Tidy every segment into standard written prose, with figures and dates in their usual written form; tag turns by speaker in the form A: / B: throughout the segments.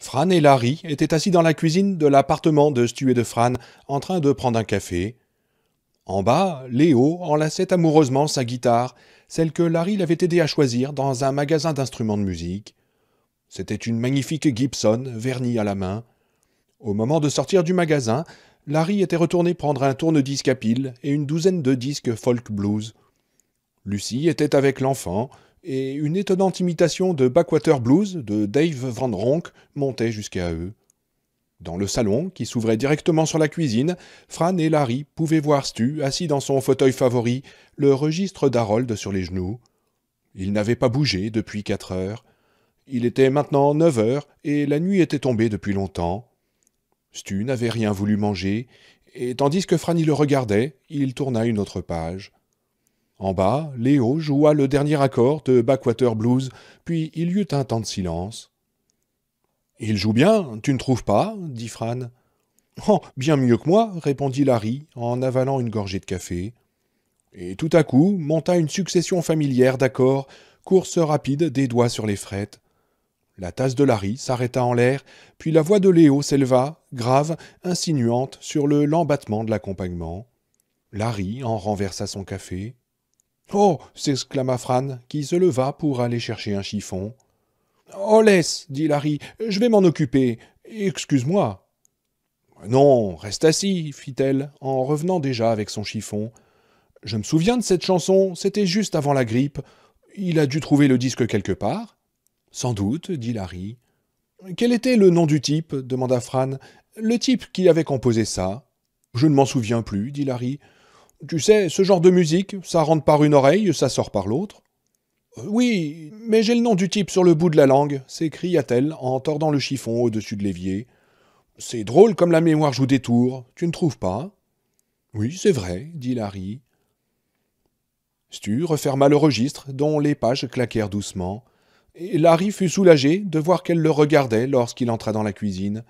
A: Fran et Larry étaient assis dans la cuisine de l'appartement de Stu et de Fran, en train de prendre un café. En bas, Léo enlaçait amoureusement sa guitare, celle que Larry l'avait aidé à choisir dans un magasin d'instruments de musique. C'était une magnifique Gibson, vernie à la main. Au moment de sortir du magasin, Larry était retourné prendre un tourne-disque à pile et une douzaine de disques folk blues. Lucie était avec l'enfant, et une étonnante imitation de Backwater Blues de Dave Van Ronk montait jusqu'à eux. Dans le salon, qui s'ouvrait directement sur la cuisine, Fran et Larry pouvaient voir Stu assis dans son fauteuil favori, le registre d'Harold sur les genoux. Il n'avait pas bougé depuis 4 heures. Il était maintenant 9 heures, et la nuit était tombée depuis longtemps. Stu n'avait rien voulu manger, et tandis que Franny le regardait, il tourna une autre page. En bas, Léo joua le dernier accord de Backwater Blues, puis il y eut un temps de silence. « Il joue bien, tu ne trouves pas ?» dit Fran. « Oh, bien mieux que moi !» répondit Larry, en avalant une gorgée de café. Et tout à coup monta une succession familière d'accords, course rapide des doigts sur les frettes. La tasse de Larry s'arrêta en l'air, puis la voix de Léo s'éleva, grave, insinuante, sur le lent battement de l'accompagnement. Larry en renversa son café. « Oh !» s'exclama Fran, qui se leva pour aller chercher un chiffon. « Oh, laisse !» dit Larry, « je vais m'en occuper. Excuse-moi. »« Non, reste assis, fit-elle, en revenant déjà avec son chiffon. « Je me souviens de cette chanson, c'était juste avant la grippe. Il a dû trouver le disque quelque part. »« Sans doute, dit Larry. »« Quel était le nom du type ?» demanda Fran. « Le type qui avait composé ça. »« Je ne m'en souviens plus, dit Larry. Tu sais, ce genre de musique, ça rentre par une oreille, ça sort par l'autre. »« Oui, mais j'ai le nom du type sur le bout de la langue, s'écria-t-elle en tordant le chiffon au-dessus de l'évier. C'est drôle comme la mémoire joue des tours, tu ne trouves pas ? Oui, c'est vrai, dit Larry. Stu referma le registre, dont les pages claquèrent doucement. Et Larry fut soulagé de voir qu'elle le regardait lorsqu'il entra dans la cuisine.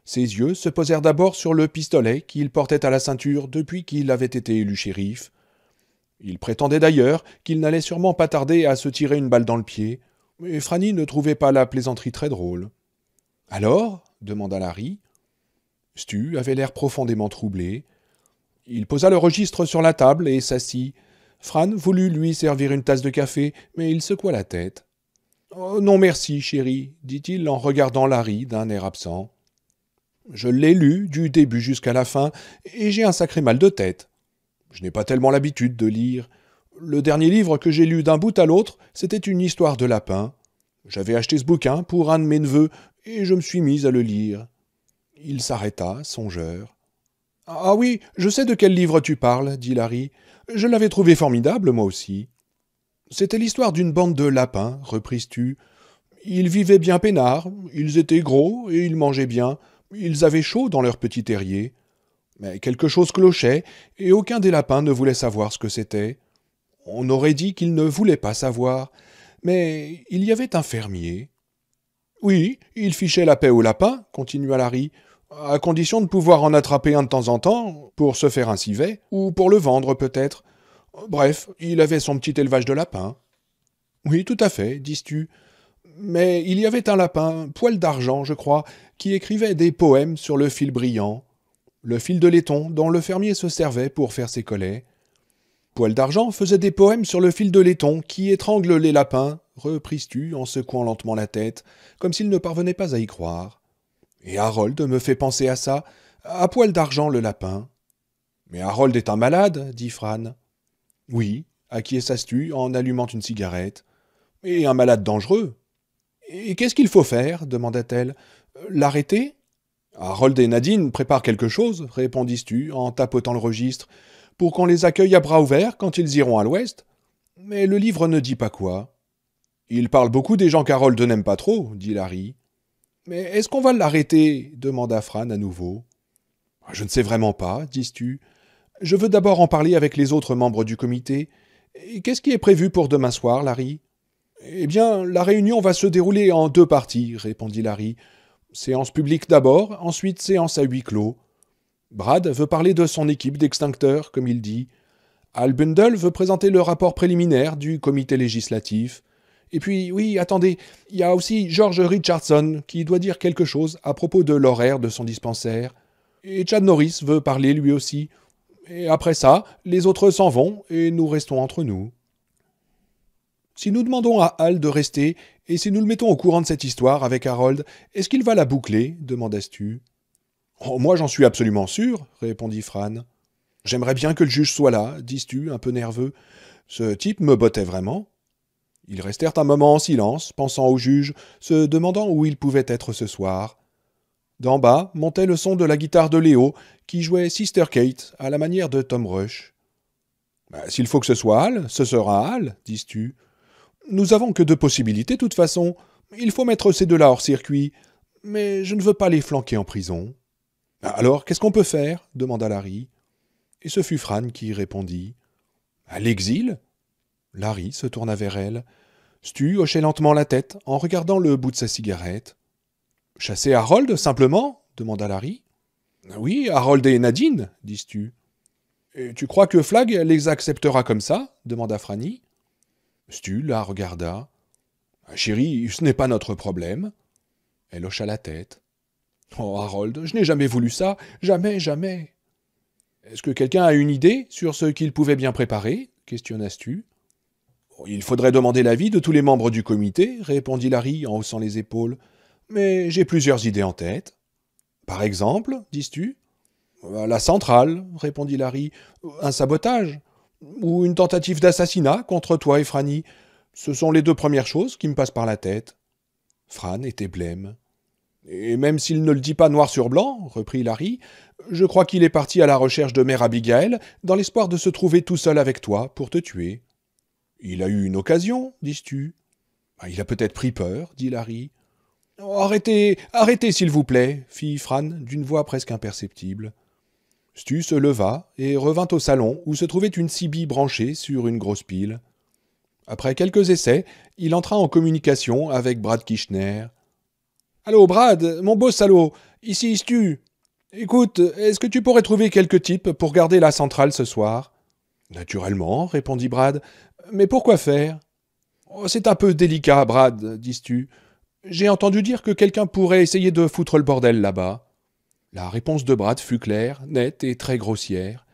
A: Ses yeux se posèrent d'abord sur le pistolet qu'il portait à la ceinture depuis qu'il avait été élu shérif. Il prétendait d'ailleurs qu'il n'allait sûrement pas tarder à se tirer une balle dans le pied, mais Franny ne trouvait pas la plaisanterie très drôle. « Alors ?» demanda Larry. Stu avait l'air profondément troublé. Il posa le registre sur la table et s'assit. Fran voulut lui servir une tasse de café, mais il secoua la tête. « Oh, non merci, chérie, dit-il en regardant Larry d'un air absent. Je l'ai lu du début jusqu'à la fin, et j'ai un sacré mal de tête. Je n'ai pas tellement l'habitude de lire. Le dernier livre que j'ai lu d'un bout à l'autre, c'était une histoire de lapin. J'avais acheté ce bouquin pour un de mes neveux, et je me suis mis à le lire. » Il s'arrêta, songeur. « Ah oui, je sais de quel livre tu parles, dit Larry. Je l'avais trouvé formidable, moi aussi. »« C'était l'histoire d'une bande de lapins, reprit Stu. Ils vivaient bien peinards, ils étaient gros et ils mangeaient bien. Ils avaient chaud dans leur petit terrier. Mais quelque chose clochait, et aucun des lapins ne voulait savoir ce que c'était. On aurait dit qu'ils ne voulaient pas savoir. Mais il y avait un fermier. « Oui, il fichait la paix aux lapins, continua Larry, à condition de pouvoir en attraper un de temps en temps, pour se faire un civet, ou pour le vendre peut-être. Bref, il avait son petit élevage de lapins. »« Oui, tout à fait, dis Stu. Mais il y avait un lapin, Poil d'Argent, je crois, qui écrivait des poèmes sur le fil brillant, le fil de laiton dont le fermier se servait pour faire ses collets. Poil d'Argent faisait des poèmes sur le fil de laiton qui étrangle les lapins, reprit Stu en secouant lentement la tête, comme s'il ne parvenait pas à y croire. Et Harold me fait penser à ça, à Poil d'Argent le lapin. Mais Harold est un malade, dit Fran. Oui, acquiesça Stu en allumant une cigarette. Et un malade dangereux. Et qu'est-ce qu'il faut faire demanda-t-elle. L'arrêter ? Harold et Nadine préparent quelque chose, répondit Stu en tapotant le registre, pour qu'on les accueille à bras ouverts quand ils iront à l'ouest. Mais le livre ne dit pas quoi. Il parle beaucoup des gens qu'Harold n'aime pas trop, dit Larry. Mais est-ce qu'on va l'arrêter demanda Fran à nouveau. Je ne sais vraiment pas, dit Stu. Je veux d'abord en parler avec les autres membres du comité. Et qu'est-ce qui est prévu pour demain soir, Larry ? Eh bien, la réunion va se dérouler en 2 parties, répondit Larry. Séance publique d'abord, ensuite séance à huis clos. Brad veut parler de son équipe d'extincteurs, comme il dit. Al Bundle veut présenter le rapport préliminaire du comité législatif. Et puis, oui, attendez, il y a aussi George Richardson qui doit dire quelque chose à propos de l'horaire de son dispensaire. Et Chad Norris veut parler lui aussi. Et après ça, les autres s'en vont et nous restons entre nous. Si nous demandons à Hal de rester, et si nous le mettons au courant de cette histoire avec Harold, est-ce qu'il va la boucler demanda Stu. Oh, moi j'en suis absolument sûr, répondit Fran. J'aimerais bien que le juge soit là, dit Stu, un peu nerveux. Ce type me bottait vraiment. Ils restèrent un moment en silence, pensant au juge, se demandant où il pouvait être ce soir. D'en bas montait le son de la guitare de Léo, qui jouait Sister Kate à la manière de Tom Rush. S'il faut que ce soit Hal, ce sera Hal, dit Stu. Nous avons que deux possibilités, de toute façon. Il faut mettre ces deux-là hors circuit. Mais je ne veux pas les flanquer en prison. Alors, qu'est-ce qu'on peut faire demanda Larry. Et ce fut Fran qui répondit. À l'exil Larry se tourna vers elle. Stu hochait lentement la tête en regardant le bout de sa cigarette. Chasser Harold, simplement demanda Larry. Oui, Harold et Nadine, dit Stu. Et tu crois que Flag les acceptera comme ça demanda Franny. Stu la regarda. Chérie, ce n'est pas notre problème. Elle hocha la tête. Oh, Harold, je n'ai jamais voulu ça. Jamais, jamais. Est-ce que quelqu'un a une idée sur ce qu'il pouvait bien préparer questionna Stu. Il faudrait demander l'avis de tous les membres du comité, répondit Larry en haussant les épaules. Mais j'ai plusieurs idées en tête. Par exemple, dit Stu. La centrale, répondit Larry. Un sabotage. Ou une tentative d'assassinat contre toi et Franny. Ce sont les deux premières choses qui me passent par la tête. Fran était blême. Et même s'il ne le dit pas noir sur blanc, reprit Larry, je crois qu'il est parti à la recherche de Mère Abigail dans l'espoir de se trouver tout seul avec toi pour te tuer. Il a eu une occasion, dit Stu. Il a peut-être pris peur, dit Larry. Oh, arrêtez, arrêtez, s'il vous plaît, fit Fran d'une voix presque imperceptible. Stu se leva et revint au salon où se trouvait une CB branchée sur une grosse pile. Après quelques essais, il entra en communication avec Brad Kirchner. « Allô, Brad, mon beau salaud, ici Stu. Écoute, est-ce que tu pourrais trouver quelques types pour garder la centrale ce soir ?»« Naturellement, répondit Brad. Mais pourquoi faire ?»« Oh, c'est un peu délicat, Brad, dit Stu. J'ai entendu dire que quelqu'un pourrait essayer de foutre le bordel là-bas. » La réponse de Brad fut claire, nette et très grossière.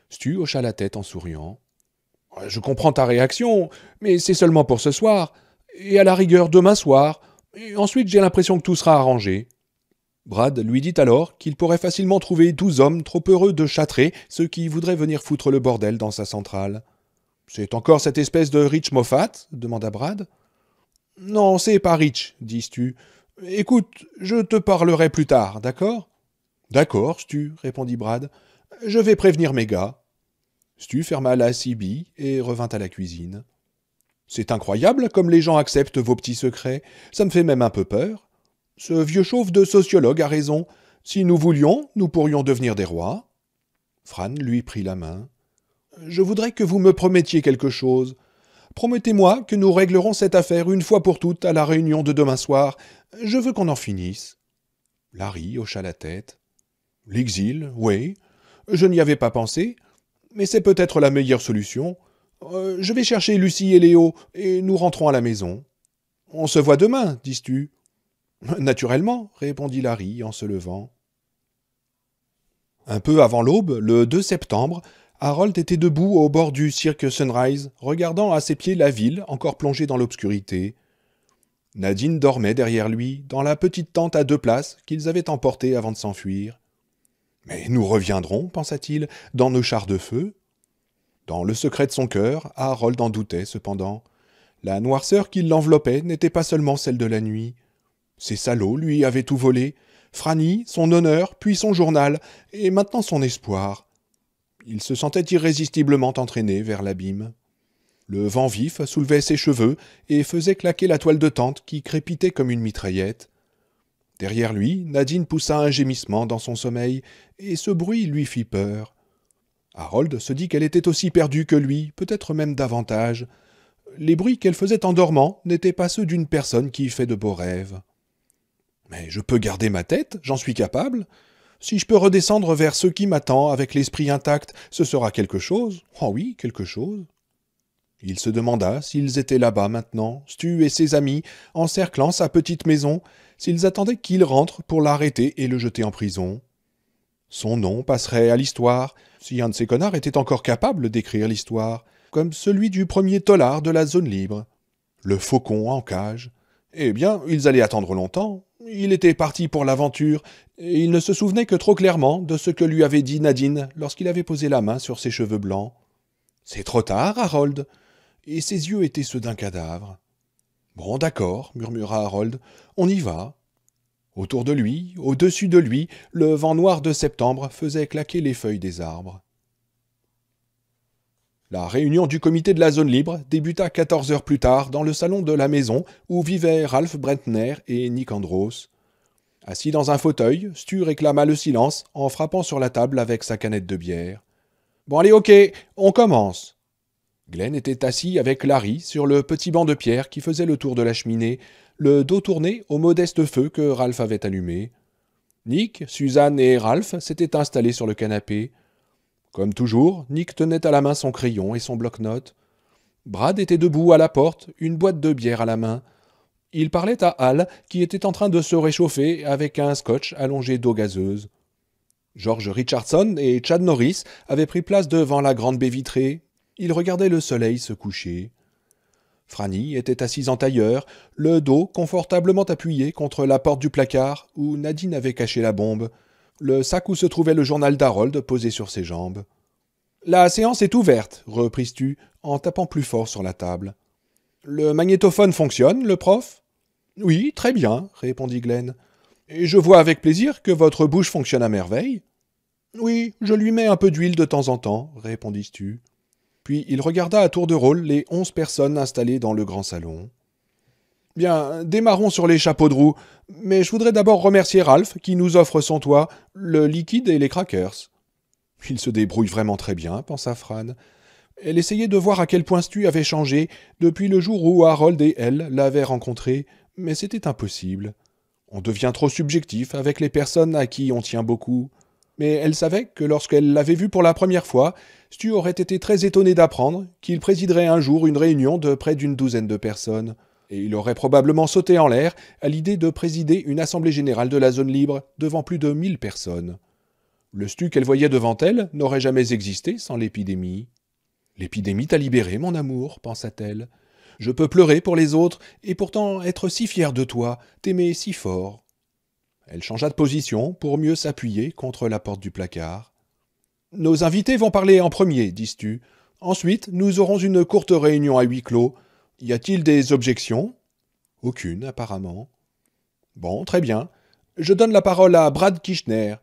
A: Stu hocha la tête en souriant. « Je comprends ta réaction, mais c'est seulement pour ce soir, et à la rigueur demain soir, et ensuite j'ai l'impression que tout sera arrangé. » Brad lui dit alors qu'il pourrait facilement trouver 12 hommes trop heureux de châtrer ceux qui voudraient venir foutre le bordel dans sa centrale. « C'est encore cette espèce de Rich Moffat ?» demanda Brad. « Non, c'est pas Rich, dit Stu. Écoute, je te parlerai plus tard, d'accord ?»« D'accord, Stu, répondit Brad. Je vais prévenir mes gars. » Stu ferma la CB et revint à la cuisine. « C'est incroyable comme les gens acceptent vos petits secrets. Ça me fait même un peu peur. Ce vieux chauve de sociologue a raison. Si nous voulions, nous pourrions devenir des rois. » Fran lui prit la main. « Je voudrais que vous me promettiez quelque chose. Promettez-moi que nous réglerons cette affaire une fois pour toutes à la réunion de demain soir. Je veux qu'on en finisse. » Larry hocha la tête. « L'exil, oui. Je n'y avais pas pensé. Mais c'est peut-être la meilleure solution. Je vais chercher Lucie et Léo, et nous rentrons à la maison. »« On se voit demain, dis-tu ?»« Naturellement, répondit Larry en se levant. Un peu avant l'aube, le 2 septembre, Harold était debout au bord du cirque Sunrise, regardant à ses pieds la ville encore plongée dans l'obscurité. Nadine dormait derrière lui, dans la petite tente à 2 places qu'ils avaient emportée avant de s'enfuir. « Mais nous reviendrons, pensa-t-il, dans nos chars de feu. » Dans le secret de son cœur, Harold en doutait cependant. La noirceur qui l'enveloppait n'était pas seulement celle de la nuit. Ces salauds lui avaient tout volé. Franny, son honneur, puis son journal, et maintenant son espoir. Il se sentait irrésistiblement entraîné vers l'abîme. Le vent vif soulevait ses cheveux et faisait claquer la toile de tente qui crépitait comme une mitraillette. Derrière lui, Nadine poussa un gémissement dans son sommeil, et ce bruit lui fit peur. Harold se dit qu'elle était aussi perdue que lui, peut-être même davantage. Les bruits qu'elle faisait en dormant n'étaient pas ceux d'une personne qui fait de beaux rêves. « Mais je peux garder ma tête, j'en suis capable. Si je peux redescendre vers ce qui m'attend avec l'esprit intact, ce sera quelque chose. Oh oui, quelque chose. » Il se demanda s'ils étaient là-bas maintenant, Stu et ses amis, encerclant sa petite maison, s'ils attendaient qu'il rentre pour l'arrêter et le jeter en prison. Son nom passerait à l'histoire, si un de ces connards était encore capable d'écrire l'histoire, comme celui du premier tolard de la zone libre. Le faucon en cage. Eh bien, ils allaient attendre longtemps. Il était parti pour l'aventure, et il ne se souvenait que trop clairement de ce que lui avait dit Nadine lorsqu'il avait posé la main sur ses cheveux blancs. « C'est trop tard, Harold !» Et ses yeux étaient ceux d'un cadavre. « Bon, d'accord, » murmura Harold, « on y va. » Autour de lui, au-dessus de lui, le vent noir de septembre faisait claquer les feuilles des arbres. La réunion du comité de la zone libre débuta 14 heures plus tard dans le salon de la maison où vivaient Ralph Brentner et Nick Andros. Assis dans un fauteuil, Stu réclama le silence en frappant sur la table avec sa canette de bière. « Bon allez, ok, on commence !» Glenn était assis avec Larry sur le petit banc de pierre qui faisait le tour de la cheminée, le dos tourné au modeste feu que Ralph avait allumé. Nick, Suzanne et Ralph s'étaient installés sur le canapé. Comme toujours, Nick tenait à la main son crayon et son bloc-notes. Brad était debout à la porte, une boîte de bière à la main. Il parlait à Hal, qui était en train de se réchauffer avec un scotch allongé d'eau gazeuse. George Richardson et Chad Norris avaient pris place devant la grande baie vitrée. Ils regardaient le soleil se coucher. Franny était assise en tailleur, le dos confortablement appuyé contre la porte du placard où Nadine avait caché la bombe, le sac où se trouvait le journal d'Harold posé sur ses jambes. « La séance est ouverte, » reprit Stu, en tapant plus fort sur la table. « Le magnétophone fonctionne, le prof ?»« Oui, très bien, » répondit Glenn. « Et je vois avec plaisir que votre bouche fonctionne à merveille. »« Oui, je lui mets un peu d'huile de temps en temps, » répondit Stu. Puis il regarda à tour de rôle les 11 personnes installées dans le grand salon. « Bien, démarrons sur les chapeaux de roue, mais je voudrais d'abord remercier Ralph qui nous offre son toit, le liquide et les crackers. »« Il se débrouille vraiment très bien, » pensa Fran. Elle essayait de voir à quel point Stu avait changé depuis le jour où Harold et elle l'avaient rencontré, mais c'était impossible. On devient trop subjectif avec les personnes à qui on tient beaucoup. Mais elle savait que lorsqu'elle l'avait vu pour la première fois, Stu aurait été très étonné d'apprendre qu'il présiderait un jour une réunion de près d'une douzaine de personnes. Et il aurait probablement sauté en l'air à l'idée de présider une assemblée générale de la zone libre devant plus de 1000 personnes. Le Stu qu'elle voyait devant elle n'aurait jamais existé sans l'épidémie. « L'épidémie t'a libéré, mon amour, pensa-t-elle. Je peux pleurer pour les autres et pourtant être si fière de toi, t'aimer si fort. » Elle changea de position pour mieux s'appuyer contre la porte du placard. « Nos invités vont parler en premier, dis Stu. Ensuite, nous aurons une courte réunion à huis clos. Y a-t-il des objections ?»« Aucune, apparemment. »« Bon, très bien. Je donne la parole à Brad Kirchner.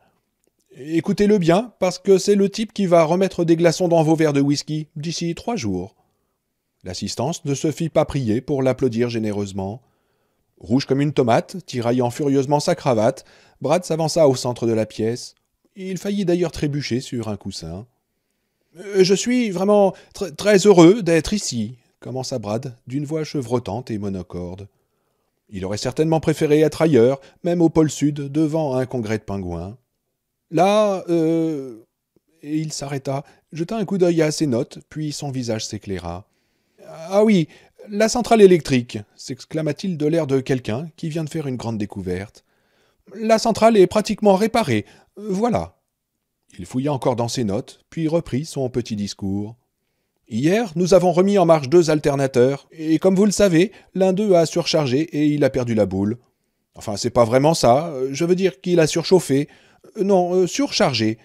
A: Écoutez-le bien, parce que c'est le type qui va remettre des glaçons dans vos verres de whisky d'ici 3 jours. » L'assistance ne se fit pas prier pour l'applaudir généreusement. Rouge comme une tomate, tiraillant furieusement sa cravate, Brad s'avança au centre de la pièce. Il faillit d'ailleurs trébucher sur un coussin. « Je suis vraiment très heureux d'être ici, » commença Brad, d'une voix chevrotante et monocorde. Il aurait certainement préféré être ailleurs, même au pôle Sud, devant un congrès de pingouins. Là, Et il s'arrêta, jeta un coup d'œil à ses notes, puis son visage s'éclaira. « Ah oui, la centrale électrique !» s'exclama-t-il de l'air de quelqu'un qui vient de faire une grande découverte. « La centrale est pratiquement réparée. Voilà. » Il fouilla encore dans ses notes, puis reprit son petit discours. « Hier, nous avons remis en marche 2 alternateurs, et comme vous le savez, l'un d'eux a surchargé et il a perdu la boule. Enfin, c'est pas vraiment ça, je veux dire qu'il a surchauffé. Non, surchargé.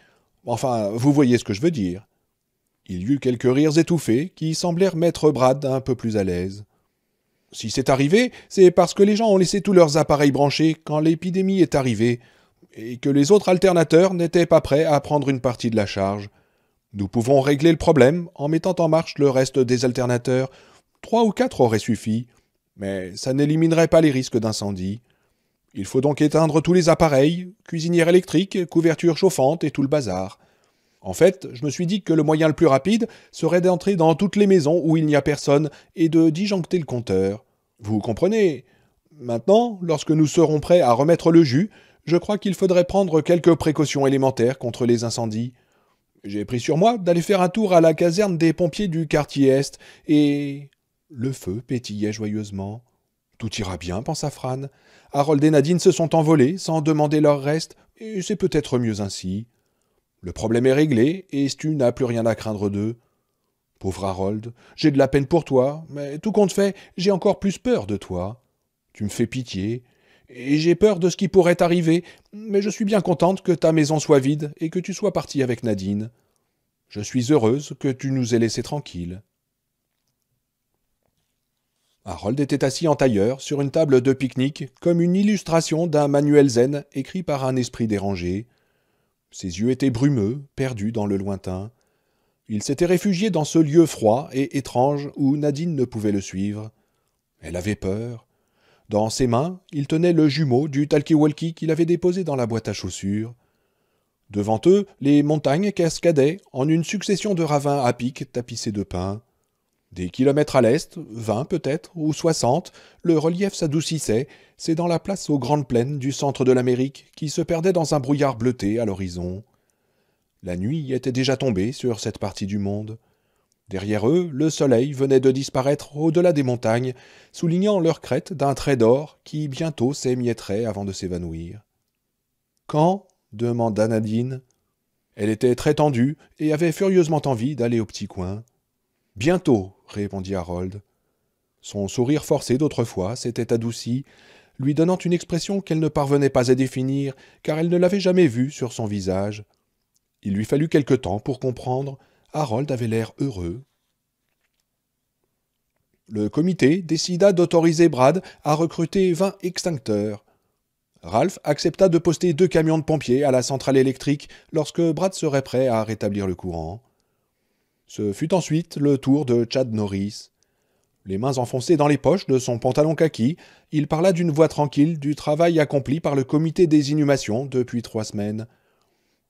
A: Enfin, vous voyez ce que je veux dire. » Il y eut quelques rires étouffés qui semblèrent mettre Brad un peu plus à l'aise. « Si c'est arrivé, c'est parce que les gens ont laissé tous leurs appareils branchés quand l'épidémie est arrivée, et que les autres alternateurs n'étaient pas prêts à prendre une partie de la charge. Nous pouvons régler le problème en mettant en marche le reste des alternateurs. 3 ou 4 auraient suffi, mais ça n'éliminerait pas les risques d'incendie. Il faut donc éteindre tous les appareils, cuisinière électrique, couverture chauffante et tout le bazar. En fait, je me suis dit que le moyen le plus rapide serait d'entrer dans toutes les maisons où il n'y a personne et de disjoncter le compteur. Vous comprenez ? Maintenant, lorsque nous serons prêts à remettre le jus, je crois qu'il faudrait prendre quelques précautions élémentaires contre les incendies. J'ai pris sur moi d'aller faire un tour à la caserne des pompiers du quartier Est, et... Le feu pétillait joyeusement. Tout ira bien, pensa Fran. Harold et Nadine se sont envolés sans demander leur reste, et c'est peut-être mieux ainsi. Le problème est réglé, et Stu n'a plus rien à craindre d'eux. Pauvre Harold, j'ai de la peine pour toi, mais tout compte fait, j'ai encore plus peur de toi. Tu me fais pitié, et j'ai peur de ce qui pourrait arriver, mais je suis bien contente que ta maison soit vide et que tu sois parti avec Nadine. Je suis heureuse que tu nous aies laissés tranquilles. Harold était assis en tailleur, sur une table de pique-nique, comme une illustration d'un manuel zen écrit par un esprit dérangé. Ses yeux étaient brumeux, perdus dans le lointain. Il s'était réfugié dans ce lieu froid et étrange où Nadine ne pouvait le suivre. Elle avait peur. Dans ses mains, il tenait le jumeau du talkie-walkie qu'il avait déposé dans la boîte à chaussures. Devant eux, les montagnes cascadaient en une succession de ravins à pic tapissés de pins. Des kilomètres à l'est, 20 peut-être, ou 60, le relief s'adoucissait, cédant la place aux grandes plaines du centre de l'Amérique qui se perdaient dans un brouillard bleuté à l'horizon. La nuit était déjà tombée sur cette partie du monde. Derrière eux, le soleil venait de disparaître au-delà des montagnes, soulignant leur crête d'un trait d'or qui bientôt s'émietterait avant de s'évanouir. « Quand » demanda Nadine. Elle était très tendue et avait furieusement envie d'aller au petit coin. « Bientôt » répondit Harold. Son sourire forcé d'autrefois s'était adouci, lui donnant une expression qu'elle ne parvenait pas à définir, car elle ne l'avait jamais vue sur son visage. Il lui fallut quelque temps pour comprendre. Harold avait l'air heureux. Le comité décida d'autoriser Brad à recruter 20 extincteurs. Ralph accepta de poster 2 camions de pompiers à la centrale électrique lorsque Brad serait prêt à rétablir le courant. Ce fut ensuite le tour de Chad Norris. Les mains enfoncées dans les poches de son pantalon kaki, il parla d'une voix tranquille du travail accompli par le comité des inhumations depuis 3 semaines.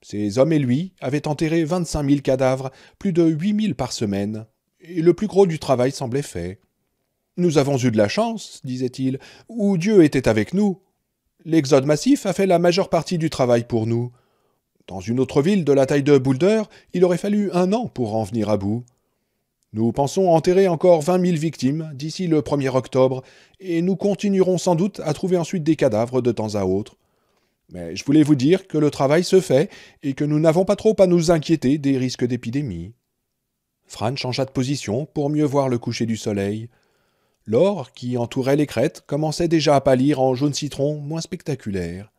A: Ces hommes et lui avaient enterré 25 000 cadavres, plus de 8 000 par semaine, et le plus gros du travail semblait fait. « Nous avons eu de la chance, disait-il, où Dieu était avec nous. L'exode massif a fait la majeure partie du travail pour nous. Dans une autre ville de la taille de Boulder, il aurait fallu 1 an pour en venir à bout. Nous pensons enterrer encore 20 000 victimes d'ici le 1er octobre, et nous continuerons sans doute à trouver ensuite des cadavres de temps à autre. Mais je voulais vous dire que le travail se fait et que nous n'avons pas trop à nous inquiéter des risques d'épidémie. » Fran changea de position pour mieux voir le coucher du soleil. L'or qui entourait les crêtes commençait déjà à pâlir en jaune citron moins spectaculaire.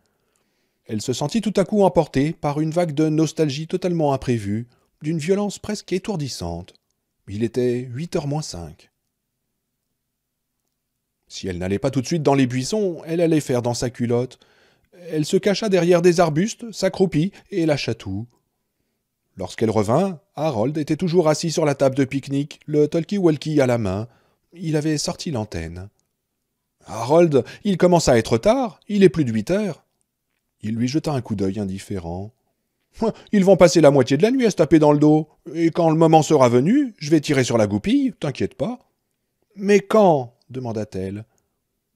A: Elle se sentit tout à coup emportée par une vague de nostalgie totalement imprévue, d'une violence presque étourdissante. Il était 8h moins 5. Si elle n'allait pas tout de suite dans les buissons, elle allait faire dans sa culotte. Elle se cacha derrière des arbustes, s'accroupit et lâcha tout. Lorsqu'elle revint, Harold était toujours assis sur la table de pique-nique, le talkie-walkie à la main. Il avait sorti l'antenne. « Harold, il commence à être tard, il est plus de 8h. » Il lui jeta un coup d'œil indifférent. « Ils vont passer la moitié de la nuit à se taper dans le dos, et quand le moment sera venu, je vais tirer sur la goupille, t'inquiète pas. »« Mais quand » demanda-t-elle.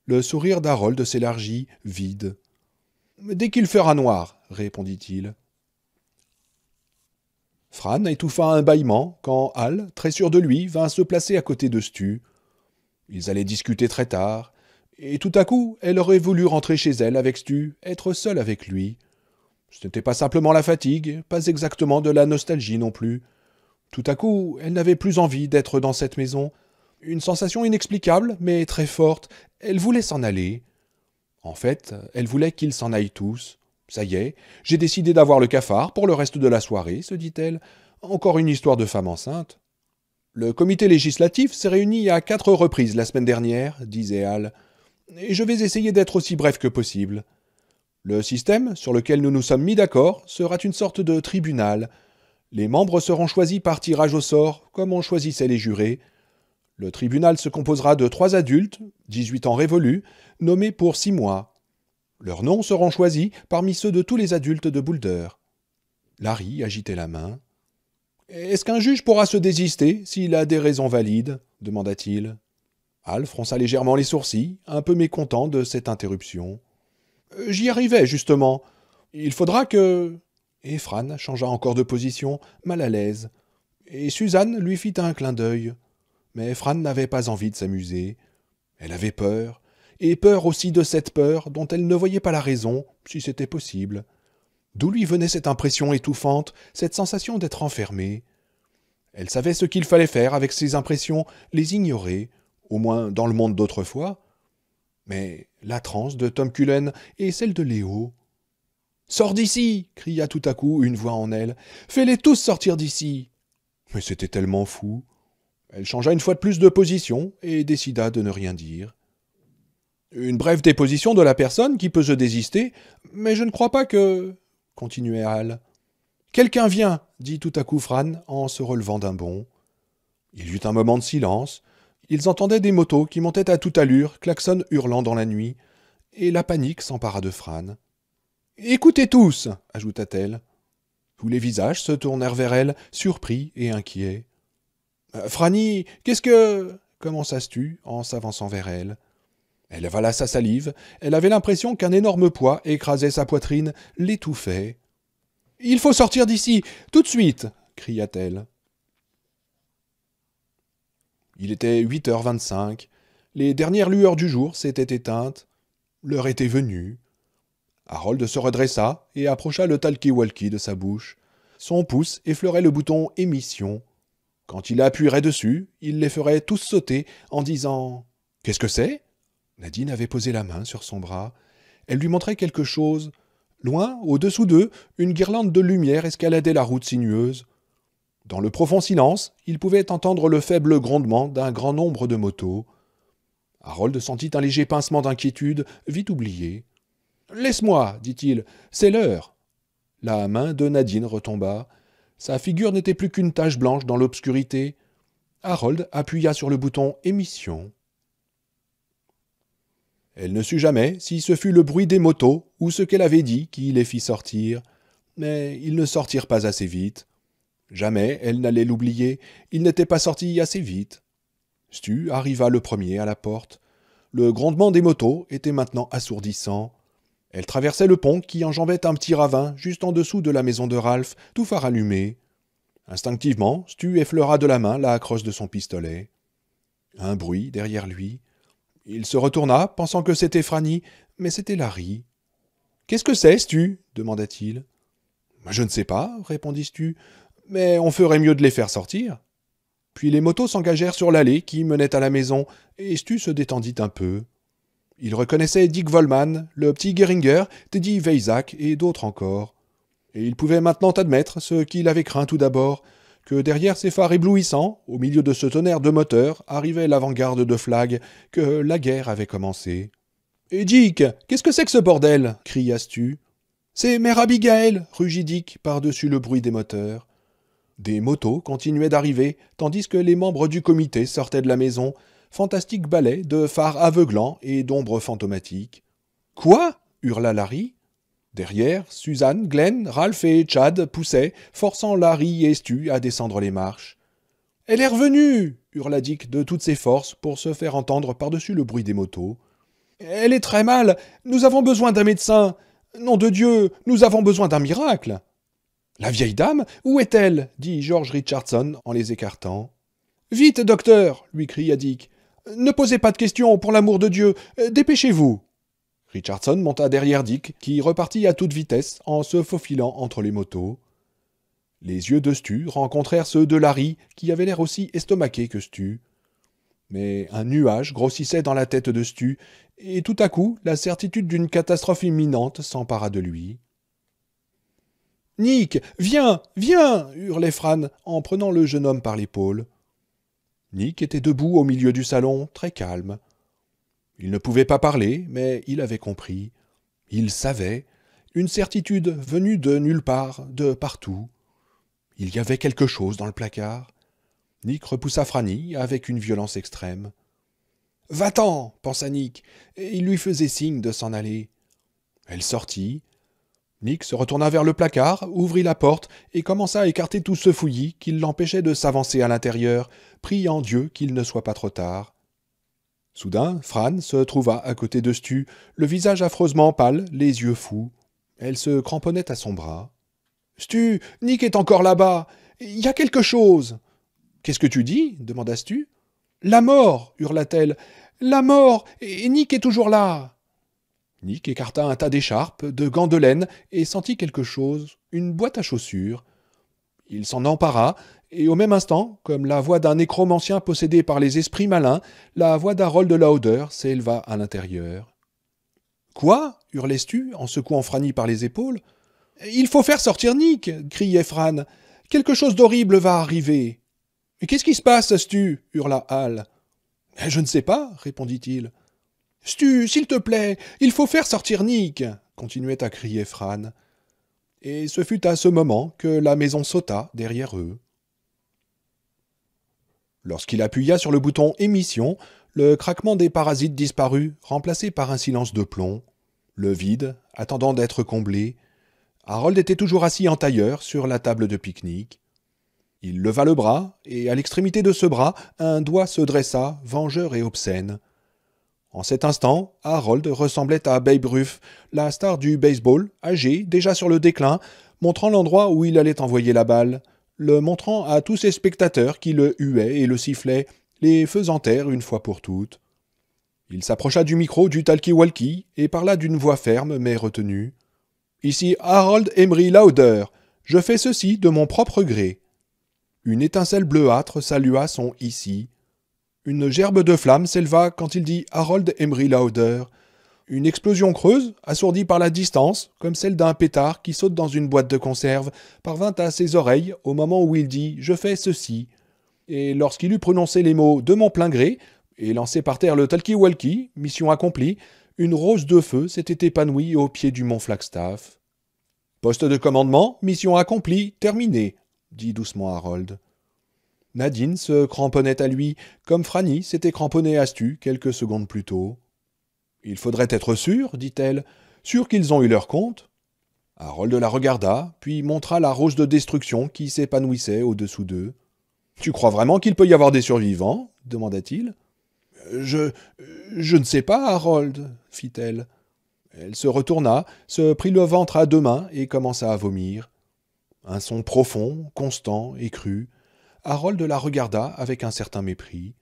A: Le sourire d'Harold s'élargit, vide. « Dès qu'il fera noir, » répondit-il. Fran étouffa un bâillement quand Hal, très sûr de lui, vint se placer à côté de Stu. Ils allaient discuter très tard, et tout à coup, elle aurait voulu rentrer chez elle avec Stu, être seule avec lui. Ce n'était pas simplement la fatigue, pas exactement de la nostalgie non plus. Tout à coup, elle n'avait plus envie d'être dans cette maison. Une sensation inexplicable, mais très forte. Elle voulait s'en aller. En fait, elle voulait qu'ils s'en aillent tous. Ça y est, j'ai décidé d'avoir le cafard pour le reste de la soirée, se dit-elle. Encore une histoire de femme enceinte. Le comité législatif s'est réuni à 4 reprises la semaine dernière, disait Hal, et je vais essayer d'être aussi bref que possible. Le système, sur lequel nous nous sommes mis d'accord, sera une sorte de tribunal. Les membres seront choisis par tirage au sort, comme on choisissait les jurés. Le tribunal se composera de 3 adultes, 18 ans révolus, nommés pour 6 mois. Leurs noms seront choisis parmi ceux de tous les adultes de Boulder. Larry agitait la main. « Est-ce qu'un juge pourra se désister s'il a des raisons valides ?» demanda-t-il. Hal fronça légèrement les sourcils, un peu mécontent de cette interruption. « J'y arrivais, justement. Il faudra que... » Et Fran changea encore de position, mal à l'aise. Et Suzanne lui fit un clin d'œil. Mais Fran n'avait pas envie de s'amuser. Elle avait peur, et peur aussi de cette peur dont elle ne voyait pas la raison, si c'était possible. D'où lui venait cette impression étouffante, cette sensation d'être enfermée? Elle savait ce qu'il fallait faire avec ces impressions, les ignorer, au moins dans le monde d'autrefois. Mais la transe de Tom Cullen et celle de Léo... « Sors d'ici !» cria tout à coup une voix en elle. « Fais-les tous sortir d'ici !» Mais c'était tellement fou. Elle changea une fois de plus de position et décida de ne rien dire. « Une brève déposition de la personne qui peut se désister, mais je ne crois pas que... » continuait Hal. « Quelqu'un vient !» dit tout à coup Fran en se relevant d'un bond. Il y eut un moment de silence. Ils entendaient des motos qui montaient à toute allure, klaxons hurlant dans la nuit, et la panique s'empara de Fran. « Écoutez tous !» ajouta-t-elle. Tous les visages se tournèrent vers elle, surpris et inquiets. « Franny, qu'est-ce que... » commença Stu en s'avançant vers elle. Elle avala sa salive, elle avait l'impression qu'un énorme poids écrasait sa poitrine, l'étouffait. « Il faut sortir d'ici, tout de suite !» cria-t-elle. Il était 8h25, les dernières lueurs du jour s'étaient éteintes, l'heure était venue. Harold se redressa et approcha le talkie-walkie de sa bouche. Son pouce effleurait le bouton « Émission ». Quand il appuierait dessus, il les ferait tous sauter en disant « Qu'est-ce que c'est ?» Nadine avait posé la main sur son bras. Elle lui montrait quelque chose. Loin, au-dessous d'eux, une guirlande de lumière escaladait la route sinueuse. Dans le profond silence, il pouvait entendre le faible grondement d'un grand nombre de motos. Harold sentit un léger pincement d'inquiétude, vite oublié. « Laisse-moi, dit-il, c'est l'heure. » La main de Nadine retomba. Sa figure n'était plus qu'une tache blanche dans l'obscurité. Harold appuya sur le bouton « Émission ». Elle ne sut jamais si ce fut le bruit des motos ou ce qu'elle avait dit qui les fit sortir. Mais ils ne sortirent pas assez vite. Jamais elle n'allait l'oublier, il n'était pas sorti assez vite. Stu arriva le premier à la porte. Le grondement des motos était maintenant assourdissant. Elle traversait le pont qui enjambait un petit ravin juste en dessous de la maison de Ralph, tout phare allumé. Instinctivement, Stu effleura de la main la crosse de son pistolet. Un bruit derrière lui. Il se retourna, pensant que c'était Franny, mais c'était Larry. « Qu'est-ce que c'est, Stu » demanda-t-il. « Je ne sais pas, » répondit Stu, « mais on ferait mieux de les faire sortir. » Puis les motos s'engagèrent sur l'allée qui menait à la maison, et Stu se détendit un peu. Il reconnaissait Dick Volman, le petit Geringer, Teddy Weisack et d'autres encore. Et il pouvait maintenant admettre ce qu'il avait craint tout d'abord, que derrière ces phares éblouissants, au milieu de ce tonnerre de moteurs, arrivait l'avant-garde de Flag, que la guerre avait commencé. « Et Dick, qu'est-ce que c'est que ce bordel » cria Stu. « C'est Mère Abigail » rugit Dick par-dessus le bruit des moteurs. Des motos continuaient d'arriver, tandis que les membres du comité sortaient de la maison, fantastique ballet de phares aveuglants et d'ombres fantomatiques. « Quoi » hurla Larry. Derrière, Suzanne, Glenn, Ralph et Chad poussaient, forçant Larry et Stu à descendre les marches. « Elle est revenue » hurla Dick de toutes ses forces pour se faire entendre par-dessus le bruit des motos. « Elle est très mal. Nous avons besoin d'un médecin. Nom de Dieu, nous avons besoin d'un miracle. »« La vieille dame, où est-elle » dit George Richardson en les écartant. « Vite, docteur » lui cria Dick. « Ne posez pas de questions, pour l'amour de Dieu. Dépêchez-vous. » Richardson monta derrière Dick, qui repartit à toute vitesse en se faufilant entre les motos. Les yeux de Stu rencontrèrent ceux de Larry, qui avait l'air aussi estomaqué que Stu. Mais un nuage grossissait dans la tête de Stu, et tout à coup, la certitude d'une catastrophe imminente s'empara de lui. « Nick, viens, viens » hurlait Fran en prenant le jeune homme par l'épaule. Nick était debout au milieu du salon, très calme. Il ne pouvait pas parler, mais il avait compris. Il savait, une certitude venue de nulle part, de partout. Il y avait quelque chose dans le placard. Nick repoussa Franny avec une violence extrême. « Va-t'en » pensa Nick, et il lui faisait signe de s'en aller. Elle sortit. Nick se retourna vers le placard, ouvrit la porte et commença à écarter tout ce fouillis qui l'empêchait de s'avancer à l'intérieur, priant Dieu qu'il ne soit pas trop tard. Soudain, Fran se trouva à côté de Stu, le visage affreusement pâle, les yeux fous. Elle se cramponnait à son bras. Stu, Nick est encore là-bas. Il y a quelque chose. Qu'est-ce que tu dis demanda Stu. La mort hurla-t-elle. La mort et Nick est toujours là. Nick écarta un tas d'écharpes, de gants de laine et sentit quelque chose, une boîte à chaussures. Il s'en empara, et au même instant, comme la voix d'un nécromancien possédé par les esprits malins, la voix d'Harold Lauder s'éleva à l'intérieur. Quoi hurlait Stu en secouant Franny par les épaules. Il faut faire sortir Nick criait Fran. Quelque chose d'horrible va arriver. Qu'est-ce qui se passe, Stu hurla Hal. Je ne sais pas, répondit-il. Stu, s'il te plaît, il faut faire sortir Nick continuait à crier Fran. Et ce fut à ce moment que la maison sauta derrière eux. Lorsqu'il appuya sur le bouton émission, le craquement des parasites disparut, remplacé par un silence de plomb. Le vide, attendant d'être comblé. Harold était toujours assis en tailleur sur la table de pique-nique. Il leva le bras, et à l'extrémité de ce bras, un doigt se dressa, vengeur et obscène. En cet instant, Harold ressemblait à Babe Ruth, la star du baseball, âgé, déjà sur le déclin, montrant l'endroit où il allait envoyer la balle, le montrant à tous ses spectateurs qui le huaient et le sifflaient, les faisant taire une fois pour toutes. Il s'approcha du micro du talkie-walkie et parla d'une voix ferme mais retenue. « Ici Harold Emery Lauder. Je fais ceci de mon propre gré. » Une étincelle bleuâtre salua son « ici ». Une gerbe de flamme s'éleva quand il dit Harold Emery Lauder. Une explosion creuse, assourdie par la distance, comme celle d'un pétard qui saute dans une boîte de conserve, parvint à ses oreilles au moment où il dit « Je fais ceci ». Et lorsqu'il eut prononcé les mots « de mon plein gré » et lancé par terre le talkie-walkie, mission accomplie, une rose de feu s'était épanouie au pied du mont Flagstaff. « Poste de commandement, mission accomplie, terminée », dit doucement Harold. Nadine se cramponnait à lui, comme Franny s'était cramponnée à Stu quelques secondes plus tôt. « Il faudrait être sûr, dit-elle, sûr qu'ils ont eu leur compte. » Harold la regarda, puis montra la rose de destruction qui s'épanouissait au-dessous d'eux. « Tu crois vraiment qu'il peut y avoir des survivants ?» demanda-t-il. « Je ne sais pas, Harold, fit-elle. Elle se retourna, se prit le ventre à deux mains et commença à vomir. Un son profond, constant et cru. Harold la regarda avec un certain mépris.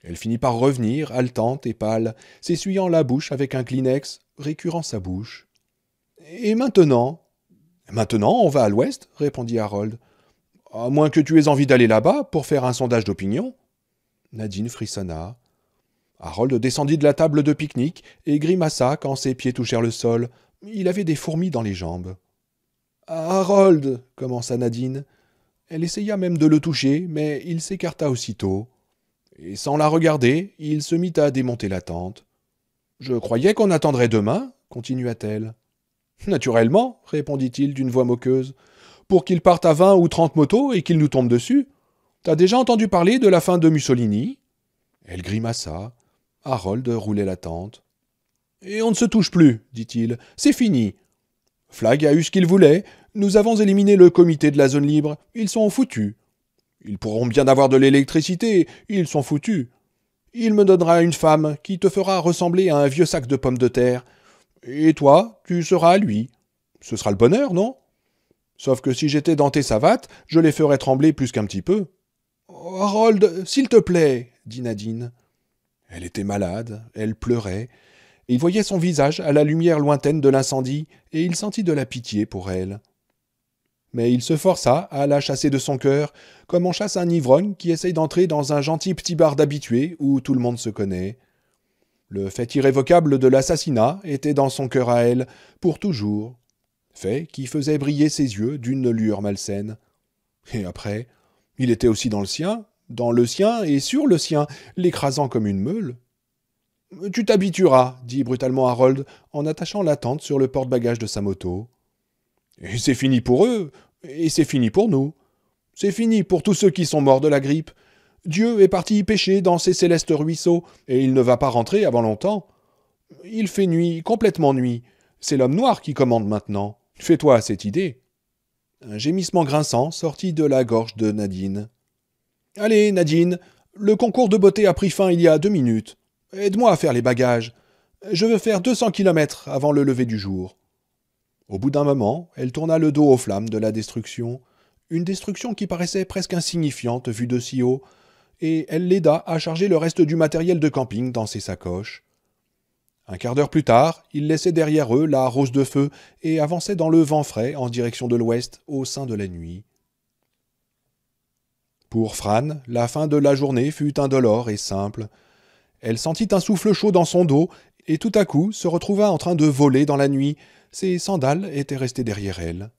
A: Elle finit par revenir, haletante et pâle, s'essuyant la bouche avec un Kleenex, récurant sa bouche. « Et maintenant ?»« Maintenant, on va à l'ouest, » répondit Harold. « À moins que tu aies envie d'aller là-bas pour faire un sondage d'opinion. » Nadine frissonna. Harold descendit de la table de pique-nique et grimaça quand ses pieds touchèrent le sol. Il avait des fourmis dans les jambes. « Harold » commença Nadine. Elle essaya même de le toucher, mais il s'écarta aussitôt. Et sans la regarder, il se mit à démonter la tente. « Je croyais qu'on attendrait demain, » continua-t-elle. « Naturellement, » répondit-il d'une voix moqueuse, « pour qu'il parte à 20 ou 30 motos et qu'il nous tombe dessus. T'as déjà entendu parler de la fin de Mussolini ?» Elle grimaça. Harold roulait la tente. « Et on ne se touche plus, dit-il. C'est fini. Flag a eu ce qu'il voulait. Nous avons éliminé le comité de la zone libre. Ils sont foutus. Ils pourront bien avoir de l'électricité. Ils sont foutus. Il me donnera une femme qui te fera ressembler à un vieux sac de pommes de terre. Et toi, tu seras à lui. Ce sera le bonheur, non? Sauf que si j'étais dans tes savates, je les ferais trembler plus qu'un petit peu. « Oh, Harold, s'il te plaît, » dit Nadine. Elle était malade, elle pleurait. Il voyait son visage à la lumière lointaine de l'incendie, et il sentit de la pitié pour elle. Mais il se força à la chasser de son cœur, comme on chasse un ivrogne qui essaye d'entrer dans un gentil petit bar d'habitués où tout le monde se connaît. Le fait irrévocable de l'assassinat était dans son cœur à elle, pour toujours. Fait qui faisait briller ses yeux d'une lueur malsaine. Et après, il était aussi dans le sien et sur le sien, l'écrasant comme une meule. « Tu t'habitueras, » dit brutalement Harold, en attachant la tente sur le porte-bagages de sa moto. « Et c'est fini pour eux, et c'est fini pour nous. C'est fini pour tous ceux qui sont morts de la grippe. Dieu est parti y pêcher dans ses célestes ruisseaux, et il ne va pas rentrer avant longtemps. Il fait nuit, complètement nuit. C'est l'homme noir qui commande maintenant. Fais-toi à cette idée. » Un gémissement grinçant sortit de la gorge de Nadine. « Allez, Nadine, le concours de beauté a pris fin il y a 2 minutes. Aide-moi à faire les bagages. Je veux faire 200 kilomètres avant le lever du jour. » Au bout d'un moment, elle tourna le dos aux flammes de la destruction, une destruction qui paraissait presque insignifiante vue de si haut, et elle l'aida à charger le reste du matériel de camping dans ses sacoches. Un quart d'heure plus tard, ils laissaient derrière eux la rose de feu et avançaient dans le vent frais en direction de l'ouest au sein de la nuit. Pour Fran, la fin de la journée fut indolore et simple. Elle sentit un souffle chaud dans son dos et tout à coup se retrouva en train de voler dans la nuit. Ses sandales étaient restées derrière elle.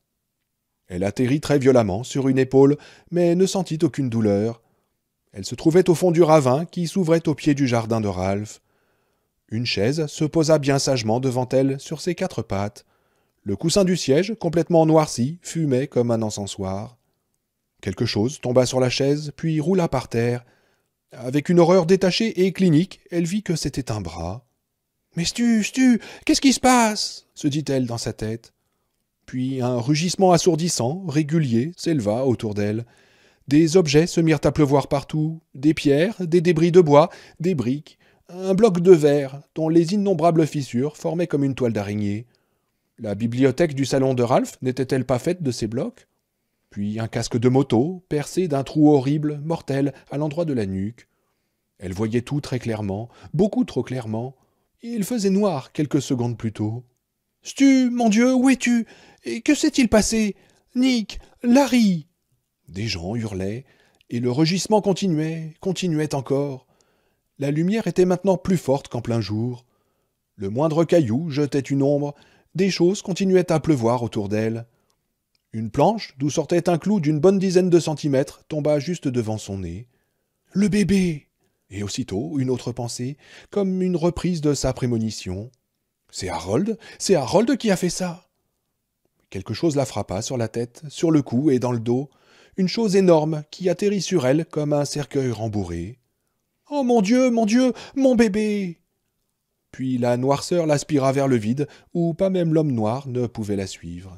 A: Elle atterrit très violemment sur une épaule, mais ne sentit aucune douleur. Elle se trouvait au fond du ravin qui s'ouvrait au pied du jardin de Ralph. Une chaise se posa bien sagement devant elle sur ses quatre pattes. Le coussin du siège, complètement noirci, fumait comme un encensoir. Quelque chose tomba sur la chaise, puis roula par terre. Avec une horreur détachée et clinique, elle vit que c'était un bras. « Mais Stu, qu'est-ce qui se passe ?» se dit-elle dans sa tête. Puis un rugissement assourdissant, régulier, s'éleva autour d'elle. Des objets se mirent à pleuvoir partout, des pierres, des débris de bois, des briques, un bloc de verre, dont les innombrables fissures formaient comme une toile d'araignée. La bibliothèque du salon de Ralph n'était-elle pas faite de ces blocs ? Puis un casque de moto, percé d'un trou horrible, mortel, à l'endroit de la nuque. Elle voyait tout très clairement, beaucoup trop clairement. Il faisait noir quelques secondes plus tôt. « Stu, mon Dieu, où es-tu ? Et que s'est-il passé ? Nick, Larry !» Des gens hurlaient, et le rugissement continuait encore. La lumière était maintenant plus forte qu'en plein jour. Le moindre caillou jetait une ombre, des choses continuaient à pleuvoir autour d'elle. Une planche, d'où sortait un clou d'une bonne dizaine de centimètres, tomba juste devant son nez. « Le bébé !» Et aussitôt, une autre pensée, comme une reprise de sa prémonition. « C'est Harold qui a fait ça !» Quelque chose la frappa sur la tête, sur le cou et dans le dos, une chose énorme qui atterrit sur elle comme un cercueil rembourré. « Oh mon Dieu, mon bébé !» Puis la noirceur l'aspira vers le vide, où pas même l'homme noir ne pouvait la suivre.